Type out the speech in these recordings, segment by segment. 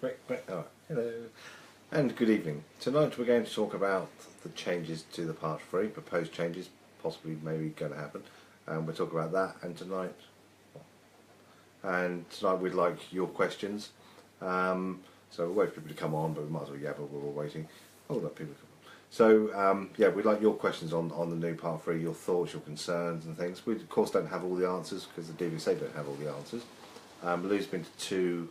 Great. Oh, hello. And good evening. Tonight we're going to talk about the changes to the Part 3, proposed changes, possibly maybe going to happen. We'll talk about that and tonight we'd like your questions. So we'll wait for people to come on, but we might as well, but we're all waiting. Oh, let people come on. So, we'd like your questions on the new Part 3, your thoughts, your concerns and things. We, of course, don't have all the answers because the DVSA don't have all the answers. Lou's been to 2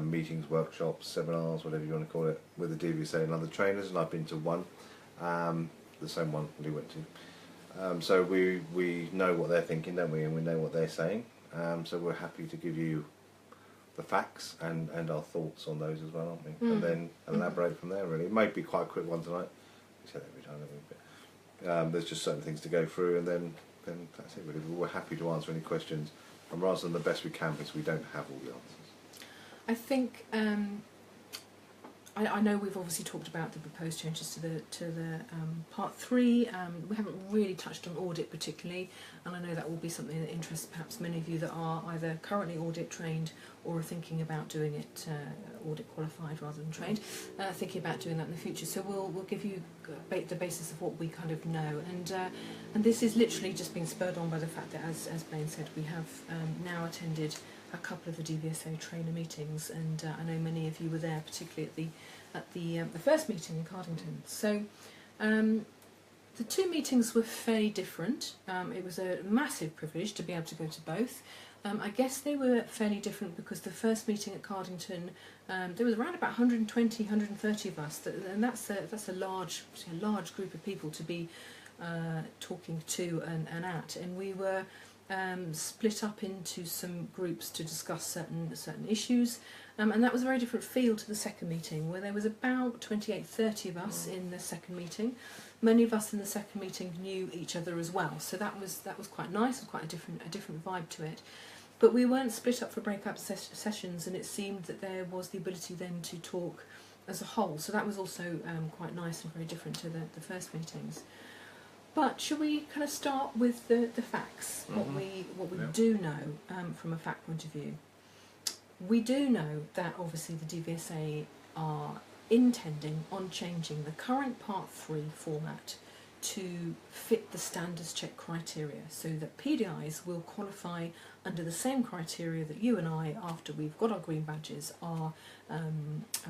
meetings, workshops, seminars, whatever you want to call it, with the DVSA and other trainers, and I've been to 1, the same one Lou went to. So we know what they're thinking, don't we, and we know what they're saying. So we're happy to give you the facts and our thoughts on those as well, aren't we? And then elaborate from there, really. It might be quite a quick one tonight. We say that every time, don't we? There's just certain things to go through, and then that's it, really. We're happy to answer any questions, and we'll answer them the best we can because we don't have all the answers. I think I know we've obviously talked about the proposed changes to the Part 3. We haven't really touched on audit particularly, and I know that will be something that interests perhaps many of you that are either currently audit trained or are thinking about doing it audit qualified rather than trained, thinking about doing that in the future. So we'll give you the basis of what we kind of know, and this is literally just being spurred on by the fact that, as Blaine said, we have now attended a couple of the DVSA trainer meetings, and I know many of you were there, particularly at the first meeting in Cardington. So the 2 meetings were fairly different. It was a massive privilege to be able to go to both. I guess they were fairly different because the first meeting at Cardington, there was around about 120, 130 of us, and that's a large group of people to be talking to and at, and we were split up into some groups to discuss certain issues, and that was a very different feel to the second meeting, where there was about 28-30 of us in the second meeting. Many of us in the second meeting knew each other as well, so that was quite nice, and quite a different vibe to it. But we weren't split up for breakout sessions, and it seemed that there was the ability then to talk as a whole, so that was also quite nice and very different to the first meetings. But should we kind of start with the facts, what we do know from a fact point of view? We do know that obviously the DVSA are intending on changing the current Part 3 format to fit the standards check criteria, so that PDIs will qualify under the same criteria that you and I, after we've got our green badges, are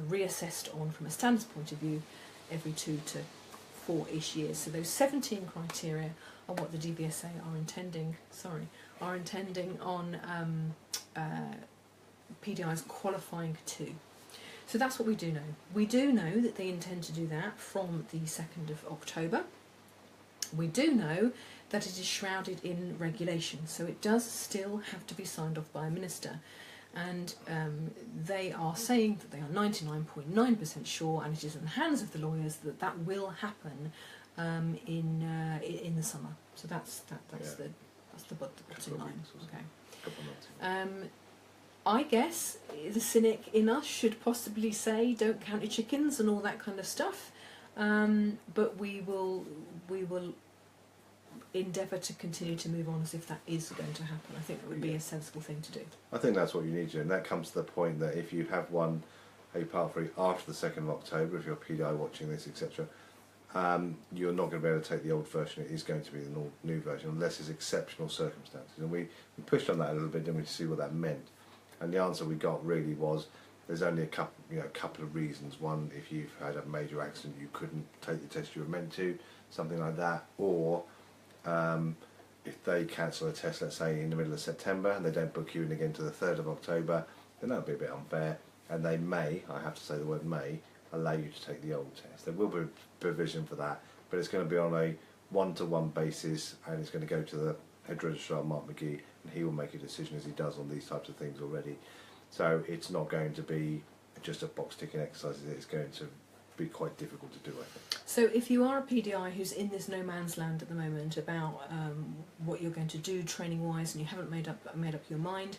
reassessed on from a standards point of view every 2 to 4-ish years. So those 17 criteria are what the DVSA are intending on PDIs qualifying to. So that's what we do know. We do know that they intend to do that from the 2nd of October. We do know that it is shrouded in regulation, so it does still have to be signed off by a minister. And they are saying that they are 99.9% sure, and it is in the hands of the lawyers, that that will happen in the summer. So that's the bottom line. Okay. I guess the cynic in us should possibly say, don't count your chickens and all that kind of stuff. But we will endeavour to continue to move on as if that is going to happen. I think that would be a sensible thing to do. I think that's what you need to do, and that comes to the point that if you have won a Part 3 after the 2nd of October, if you're a PDI watching this, etc., you're not going to be able to take the old version. It is going to be the new version, unless it's exceptional circumstances. And we pushed on that a little bit, didn't we, to see what that meant. And the answer we got really was there's only a couple of reasons. One, if you've had a major accident, you couldn't take the test you were meant to, something like that, or if they cancel a test, let's say in the middle of September, and they don't book you in again to the 3rd of October, then that would be a bit unfair, and they may, I have to say the word may, allow you to take the old test. There will be provision for that, but it's going to be on a one-to-one basis, and it's going to go to the head registrar, Mark McGee, and he will make a decision, as he does on these types of things already. So it's not going to be just a box-ticking exercise, it's going to be quite difficult to do, I think. So if you are a PDI who's in this no man's land at the moment about what you're going to do training wise, and you haven't made up your mind,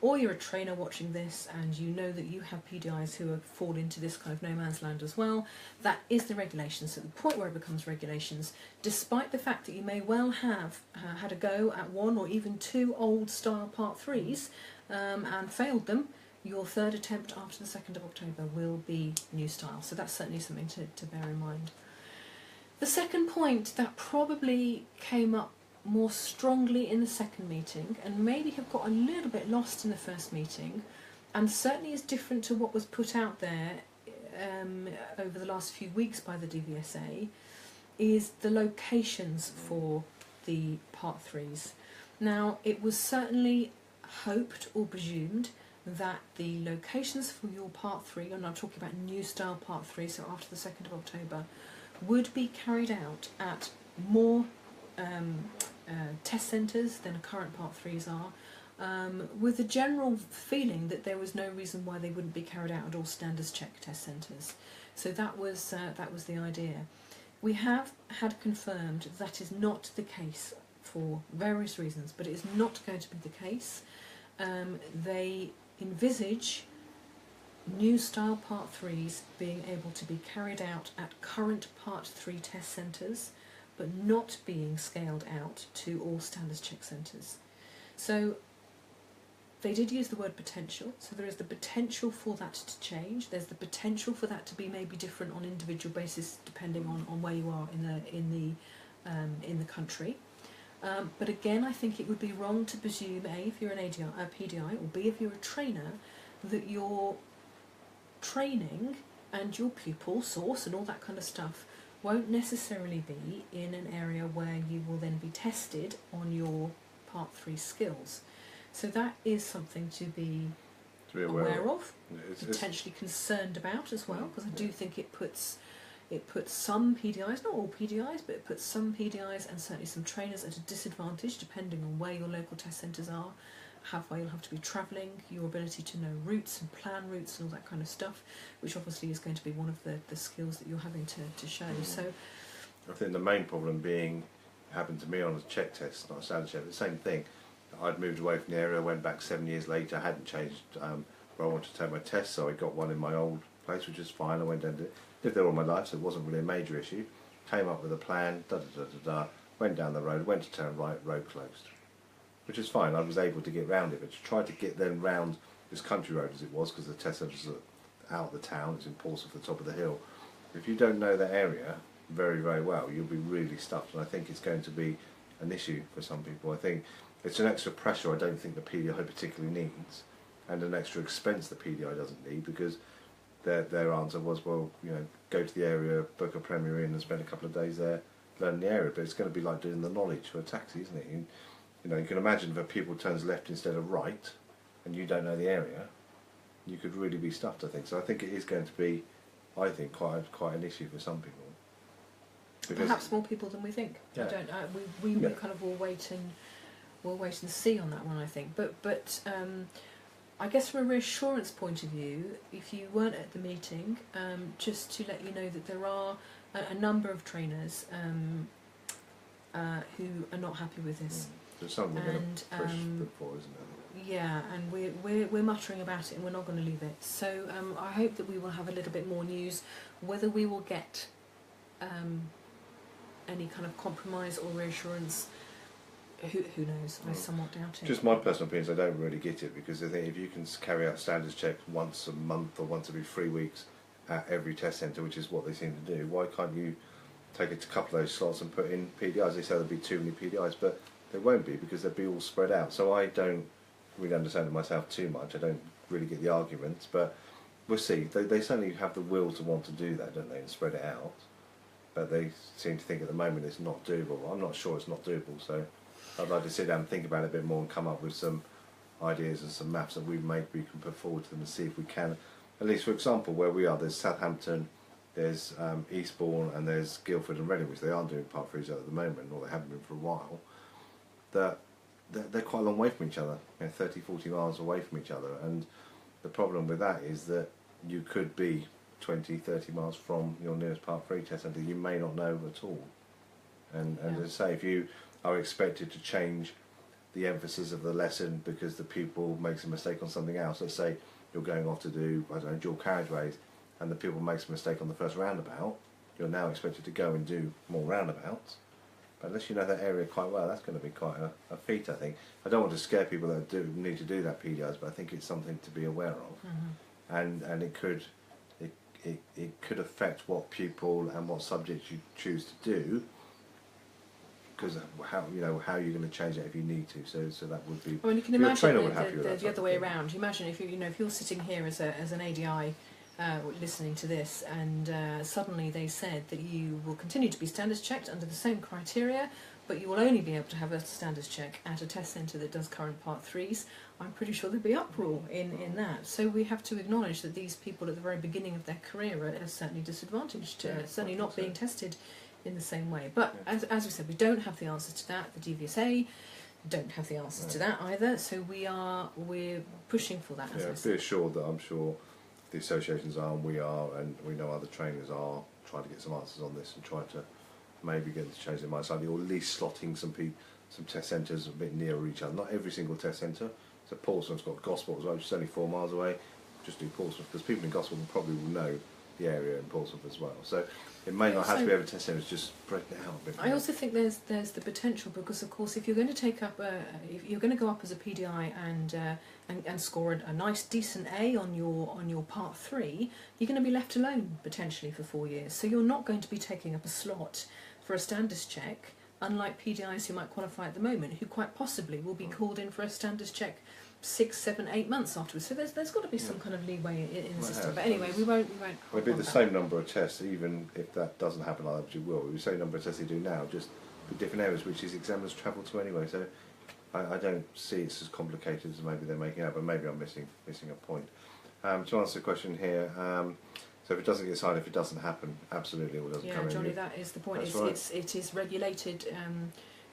or you're a trainer watching this and you know that you have PDIs who fall into this kind of no man's land as well, that is the regulations. So the point where it becomes regulations, despite the fact that you may well have had a go at 1 or even 2 old style Part 3s and failed them, your third attempt after the 2nd of October will be new style. So that's certainly something to bear in mind. The second point that probably came up more strongly in the second meeting, and maybe have got a little bit lost in the first meeting, and certainly is different to what was put out there over the last few weeks by the DVSA, is the locations for the Part 3s. Now, it was certainly hoped or presumed that the locations for your Part 3, and I'm talking about new style Part 3, so after the 2nd of October, would be carried out at more test centres than current Part 3s are, with the general feeling that there was no reason why they wouldn't be carried out at all Standish check test centres. So that was the idea. We have had confirmed that is not the case for various reasons, but it is not going to be the case. They envisage new style Part 3s being able to be carried out at current Part 3 test centres, but not being scaled out to all Standish check centres. So they did use the word potential, so there is the potential for that to change. There's the potential for that to be maybe different on individual basis depending on where you are in the country. But again, I think it would be wrong to presume, A, if you're an PDI, or B, if you're a trainer, that your training and your pupil source and all that kind of stuff won't necessarily be in an area where you will then be tested on your Part 3 skills. So that is something to be aware of, potentially concerned about as well, because I do think it puts some PDIs, not all PDIs, but it puts some PDIs and certainly some trainers at a disadvantage depending on where your local test centres are, how far you'll have to be travelling, your ability to know routes and plan routes and all that kind of stuff, which obviously is going to be one of the skills that you're having to show. So I think the main problem being, happened to me on a check test, not a standard check, the same thing. I'd moved away from the area, went back 7 years later, hadn't changed where I wanted to take my test, so I got one in my old place, which was fine. I went down to lived there all my life, so it wasn't really a major issue. Came up with a plan, went down the road, went to turn right, road closed. Which is fine, I was able to get round it, but to try to get then round this country road as it was, because the test centre was out of the town, it's in Portsmouth, the top of the hill. If you don't know that area very, very well, you'll be really stuffed, and I think it's going to be an issue for some people. I think it's an extra pressure I don't think the PDI particularly needs, and an extra expense the PDI doesn't need, because their answer was, well, you know, go to the area, book a Premier Inn and spend a couple of days there, learn the area. But it's going to be like doing the knowledge for a taxi, isn't it? You know, you can imagine if a pupil turns left instead of right, and you don't know the area, you could really be stuffed, I think. So I think it is going to be, I think, quite an issue for some people. Because perhaps more people than we think. Yeah. I don't. We kind of will wait and see on that one, I think. But I guess from a reassurance point of view, if you weren't at the meeting, just to let you know that there are a number of trainers who are not happy with this. There's something we're going to push for, isn't there? Yeah, and we're muttering about it, and we're not going to leave it. So I hope that we will have a little bit more news. Whether we will get any kind of compromise or reassurance, who knows? I somewhat doubt it. Just my personal opinion is I don't really get it, because I think if you can carry out standards check once a month or once every 3 weeks at every test centre, which is what they seem to do, why can't you take it to a couple of those slots and put in PDIs? They say there'll be too many PDIs, but there won't be, because they'll be all spread out. So I don't really understand it myself too much. I don't really get the arguments, but we'll see. They certainly have the will to want to do that, don't they, and spread it out. But they seem to think at the moment it's not doable. I'm not sure it's not doable, so I'd like to sit down and think about it a bit more and come up with some ideas and some maps that we can put forward to them and see if we can, at least for example, where we are, there's Southampton, there's Eastbourne, and there's Guildford and Reading, which they aren't doing Part 3s at the moment, or they haven't been for a while. They're quite a long way from each other, 30, 40 miles away from each other, and the problem with that is that you could be 20, 30 miles from your nearest Part 3 test centre you may not know at all. And as I say, if you are expected to change the emphasis of the lesson because the pupil makes a mistake on something else, let's say you're going off to do, I don't know, dual carriageways, and the pupil makes a mistake on the first roundabout, you're now expected to go and do more roundabouts. But unless you know that area quite well, that's going to be quite a feat, I think. I don't want to scare people that need to do that PDIs, but I think it's something to be aware of, and it could affect what pupil and what subjects you choose to do, because how you're going to change that if you need to. So that would be. I mean, you can imagine the other way around. You imagine if if you're sitting here as an ADI. Listening to this, and suddenly they said that you will continue to be standards checked under the same criteria, but you will only be able to have a standards check at a test centre that does current Part 3s. I'm pretty sure there'd be uproar in that. So we have to acknowledge that these people at the very beginning of their career are certainly disadvantaged, certainly not being tested in the same way. But as we said, we don't have the answer to that. The DVSA don't have the answers to that either. So we're pushing for that. Be assured that I'm sure the associations are, and we are, and we know other trainers are trying to get some answers on this and trying to maybe get them to change their mind slightly, or at least slotting some test centres a bit nearer each other. Not every single test centre. So Portsmouth's got Gosport as well, which is only 4 miles away. Just do Portsmouth, because people in Gosport probably will know the area in Portsmouth as well. So it may not have to be every test centre, it's just spreading it out a bit more. I also think there's the potential, because of course if you're going to take up if you're going to go up as a PDI and score a nice decent A on your Part 3, you're going to be left alone potentially for 4 years. So you're not going to be taking up a slot for a standards check, unlike PDIs who might qualify at the moment, who quite possibly will be called in for a standards check 6, 7, 8 months afterwards. So there's got to be some kind of leeway in the system. But anyway, we won't. It'll be the same number of tests, even if that doesn't happen like that, which it will. The same number of tests they do now, just for different areas, which these examiners travel to anyway. So I don't see it's as complicated as maybe they're making out, but maybe I'm missing a point. To answer the question here, so if it doesn't get signed, if it doesn't happen, absolutely it doesn't come in. Yeah, Johnny, that is the point. It is regulated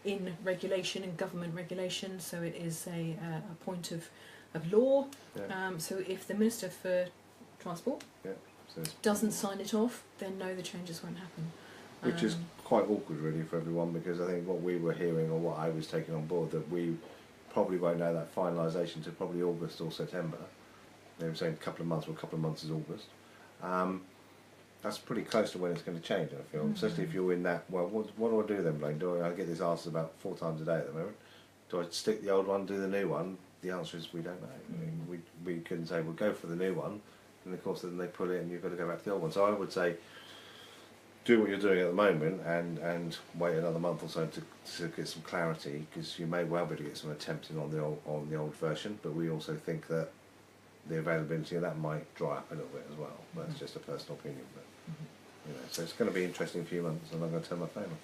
in regulation, in government regulation, so it is a point of law. Yeah. So if the Minister for Transport doesn't sign it off, then no, the changes won't happen. Which is quite awkward really for everyone, because I think what we were hearing, or what I was taking on board, that we probably won't know that finalisation till probably August or September. They were saying a couple of months, well, a couple of months is August. That's pretty close to when it's going to change, I feel. Especially if you're in that, well, what do I do then, Blaine? I get this asked about 4 times a day at the moment. Do I stick the old one, do the new one? The answer is we don't know. We couldn't say, well, go for the new one, and of course then they pull it and you've got to go back to the old one. So I would say, do what you're doing at the moment and wait another month or so to get some clarity, because you may well be able to get some attempting on the old version, but we also think that the availability of that might dry up a little bit as well. That's just a personal opinion, but so it's going to be an interesting few months, and I'm going to turn my phone off.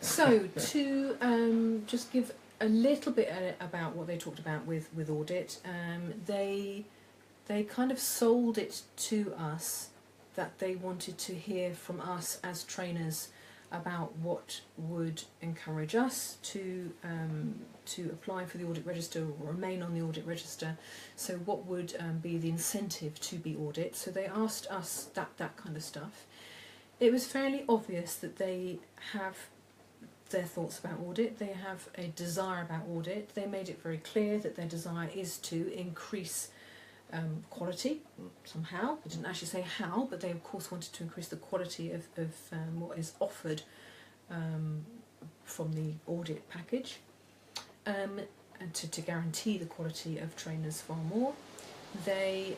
So to just give a little bit about what they talked about with Audit, they kind of sold it to us that they wanted to hear from us as trainers about what would encourage us to apply for the audit register or remain on the audit register. So what would be the incentive to be audit? So they asked us that kind of stuff. It was fairly obvious that they have their thoughts about audit. They have a desire about audit. They made it very clear that their desire is to increase quality somehow. They didn't actually say how, but they of course wanted to increase the quality of what is offered from the audit package, and to guarantee the quality of trainers far more. They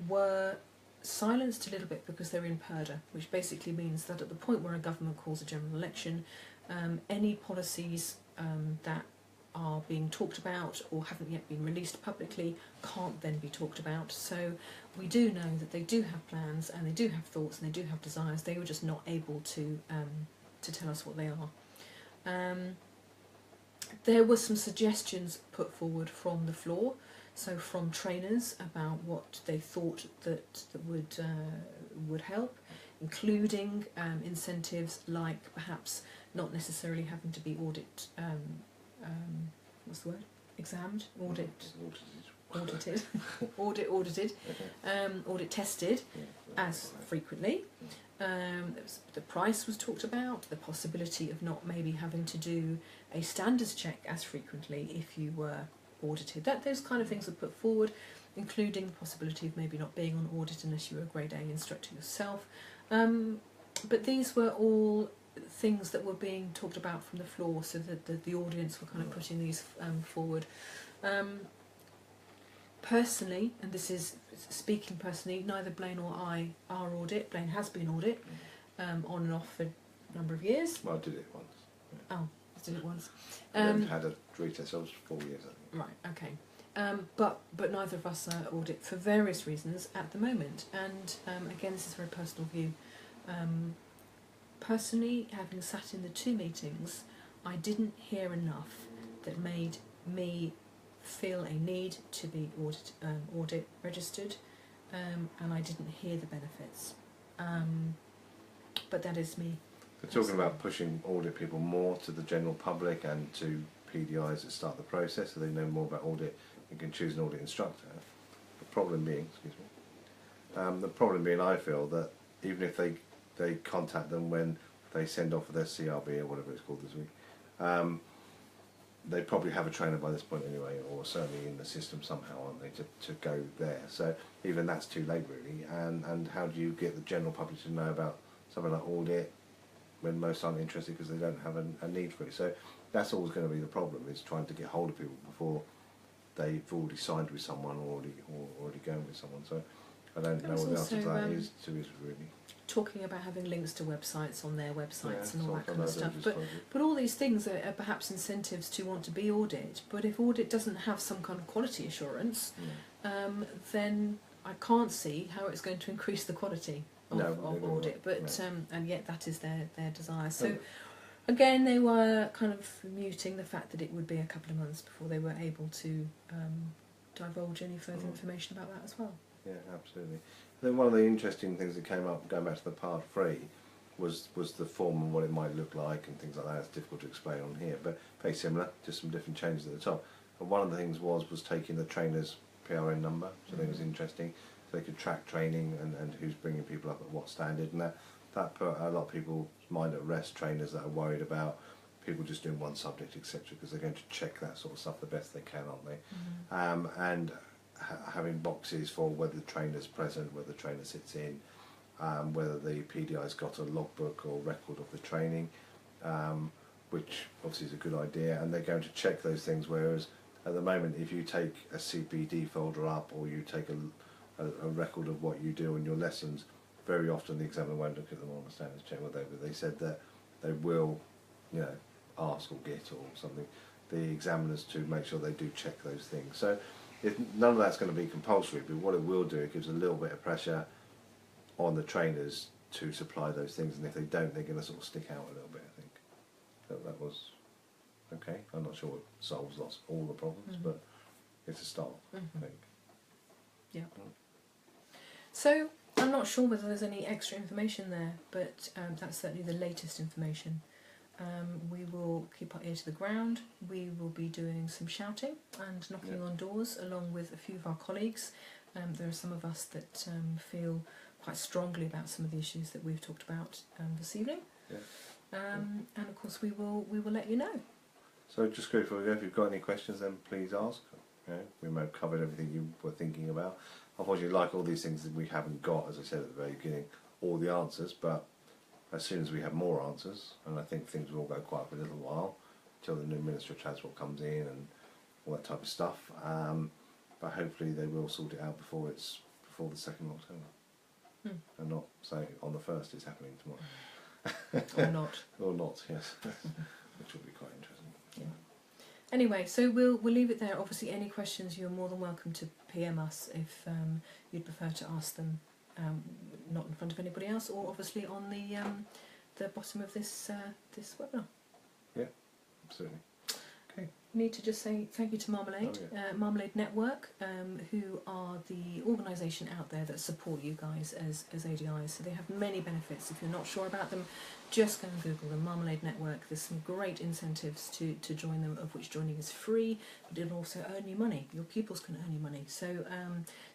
were silenced a little bit because they're in purdah, which basically means that at the point where a government calls a general election, any policies that are being talked about or haven't yet been released publicly can't then be talked about. So we do know that they do have plans and they do have thoughts and they do have desires. They were just not able to tell us what they are. There were some suggestions put forward from the floor, so from trainers, about what they thought that would help, including incentives like perhaps not necessarily having to be audit what's the word? Examined, audited, audit tested as frequently. The price was talked about, the possibility of not maybe having to do a standards check as frequently if you were audited. Those kind of things were put forward, including the possibility of maybe not being on audit unless you were a grade A instructor yourself. but these were all things that were being talked about from the floor, so that the audience were kind of putting these forward. Personally, and this is speaking personally, neither Blaine or I are audit. Blaine has been audit on and off for a number of years. Well, I did it once. Oh, I did it once. And then had a retest. I was 4 years, I think. Right, okay. But neither of us are audit for various reasons at the moment. And again, this is a very personal view. Personally, having sat in the 2 meetings, I didn't hear enough that made me feel a need to be audit registered, and I didn't hear the benefits. But that is me. We're talking about pushing audit people more to the general public and to PDIs that start the process, so they know more about audit and can choose an audit instructor. The problem being, I feel that even if they contact them when they send off their CRB or whatever it's called this week, they probably have a trainer by this point anyway, or certainly in the system somehow, aren't they, to go there. So even that's too late, really. And how do you get the general public to know about something like audit when most aren't interested because they don't have a need for it? So that's always going to be the problem, is trying to get hold of people before they've already signed with someone or already going with someone. So I don't know what the answer to that is really. Talking about having links to websites on their websites and all that kind of stuff. But all these things are perhaps incentives to want to be audit. But if audit doesn't have some kind of quality assurance, then I can't see how it's going to increase the quality of audit. But and yet that is their desire. So again, they were kind of muting the fact that it would be a couple of months before they were able to divulge any further information about that as well. Yeah, absolutely. Then one of the interesting things that came up, going back to the part 3, was the form and what it might look like and things like that. It's difficult to explain on here, but very similar, just some different changes at the top. And one of the things was taking the trainer's PRN number, which I think was interesting, so they could track training and who's bringing people up at what standard, and that put a lot of people's mind at rest, trainers that are worried about people just doing one subject, etc., because they're going to check that sort of stuff the best they can, aren't they? And having boxes for whether the trainer's present, whether the trainer sits in, whether the PDI's got a logbook or record of the training, which obviously is a good idea, and they're going to check those things, whereas at the moment if you take a CPD folder up or you take a record of what you do in your lessons, very often the examiner won't look at them on the standards check, will they? But they said that they will, ask or get or something, the examiners to make sure they do check those things. So none of that's going to be compulsory, but what it will do, it gives a little bit of pressure on the trainers to supply those things, and if they don't, they're going to sort of stick out a little bit, I think. That was okay. I'm not sure it solves all the problems, but it's a start, I think. Yeah. So I'm not sure whether there's any extra information there, but that's certainly the latest information. We will keep our ear to the ground. We will be doing some shouting and knocking on doors along with a few of our colleagues. There are some of us that feel quite strongly about some of the issues that we've talked about this evening. And of course we will let you know. So just before we go, if you've got any questions, then please ask. We may have covered everything you were thinking about. Unfortunately, like all these things that we haven't got, as I said at the very beginning, all the answers, but as soon as we have more answers, and I think things will go quiet for a little while until the new Minister of Transport comes in and all that type of stuff, but hopefully they will sort it out before the 2nd of October, and not say on the 1st it's happening tomorrow. Or not. Or not, yes. Which will be quite interesting. Yeah. Anyway, so we'll leave it there. Obviously, any questions, you're more than welcome to PM us if you'd prefer to ask them, not in front of anybody else, or obviously on the bottom of this webinar. Yeah, absolutely. Okay. Need to just say thank you to Marmalade, Marmalade Network, who are the organisation out there that support you guys as ADIs. So they have many benefits. If you're not sure about them, just go and Google them, Marmalade Network. There's some great incentives to join them, of which joining is free, but it'll also earn you money. Your pupils can earn you money. So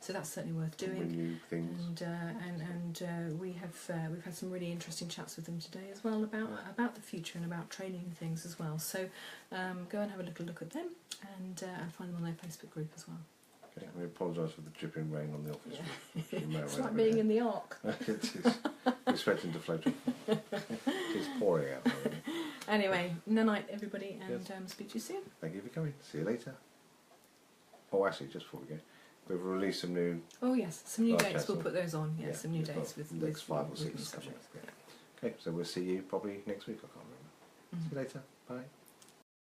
so that's certainly worth doing. New things. And we've had some really interesting chats with them today as well about the future and about training and things as well. So go and have a little look at them and find them on their Facebook group as well. Okay, we apologise for the dripping rain on the office. Yeah. It's like being in the Ark. It is. We're expecting to float off. It's pouring out. Already. Anyway, night everybody, and speak to you soon. Thank you for coming. See you later. Oh, actually, just before we go, we've released some new. Oh yes, some new dates. so We'll put those on. Yeah, yeah, some new we've dates got with next 5 or with 6 new coming. subjects. Yeah. Okay, so we'll see you probably next week. I can't remember. See you later. Bye.